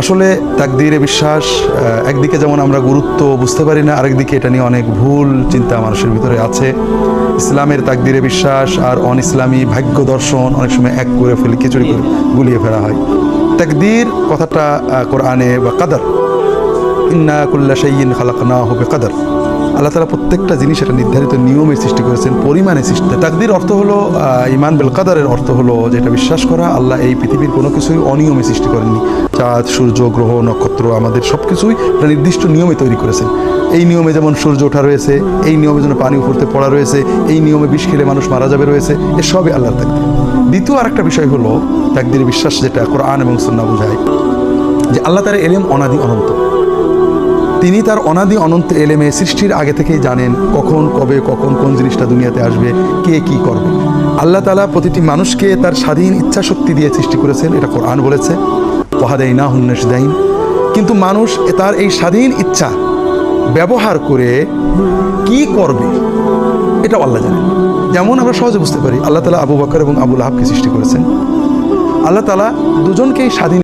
আসলে তাকদীরে বিশ্বাস একদিকে যেমন আমরা গুরুত্ব বুঝতে পারি না, আরেকদিকে এটা নিয়ে অনেক ভুল চিন্তা মানুষের ভিতরে আছে। ইসলামের তাকদীরে বিশ্বাস আর অন ইসলামী ভাগ্য দর্শন অনেক সময় এক করে ফেলে, খিচুড়ি করে গুলিয়ে ফেলা হয়। তাকদীর কথাটা কোরআনে বা কাদার, ইন্না কুল্লা শাইইন খালাকনাহু বিকাদার, আল্লাহ তাআলা প্রত্যেকটা জিনিস এটা নির্ধারিত নিয়মে সৃষ্টি করেছেন, পরিমাণে সৃষ্টি। তাকদীর অর্থ হলো ঈমান বিল কাদারের অর্থ হলো যেটা বিশ্বাস করা আল্লাহ এই পৃথিবীর কোনো কিছুই অনিয়মে সৃষ্টি করেননি। চাঁদ, সূর্য, গ্রহ, নক্ষত্র, আমাদের সব কিছুই একটা নির্দিষ্ট নিয়মে তৈরি করেছেন। এই নিয়মে যেমন সূর্য ওঠা রয়েছে, এই নিয়মে যেন পানি উপরতে পড়া রয়েছে, এই নিয়মে বিষ খেলে মানুষ মারা যাবে রয়েছে, এসবই আল্লাহর তাকদীর। দ্বিতীয় আরেকটা বিষয় হলো তাকদীর বিশ্বাস, যেটা কোরআন এবং সুন্নাহ বোঝায়, যে আল্লাহ তাআলার ইলম অনাদি অনন্ত। তিনি তার অনাদি অনন্ত এলেমে সৃষ্টির আগে থেকেই জানেন কখন, কবে, কখন কোন জিনিসটা দুনিয়াতে আসবে, কে কি করবে। আল্লাহ তাআলা প্রতিটি মানুষকে তার স্বাধীন ইচ্ছা শক্তি দিয়ে সৃষ্টি করেছেন, এটা কোরআন বলেছে, ওয়াহাদাইনাহুন নাজদাইন। কিন্তু মানুষ তার এই স্বাধীন ইচ্ছা ব্যবহার করে কি করবে এটাও আল্লাহ জানেন। যেমন আমরা সহজে বুঝতে পারি, আল্লাহ তাআলা আবু বকর এবং আবু লাহাবকে সৃষ্টি করেছেন। আল্লাহ তাআলা দুজনকেই স্বাধীন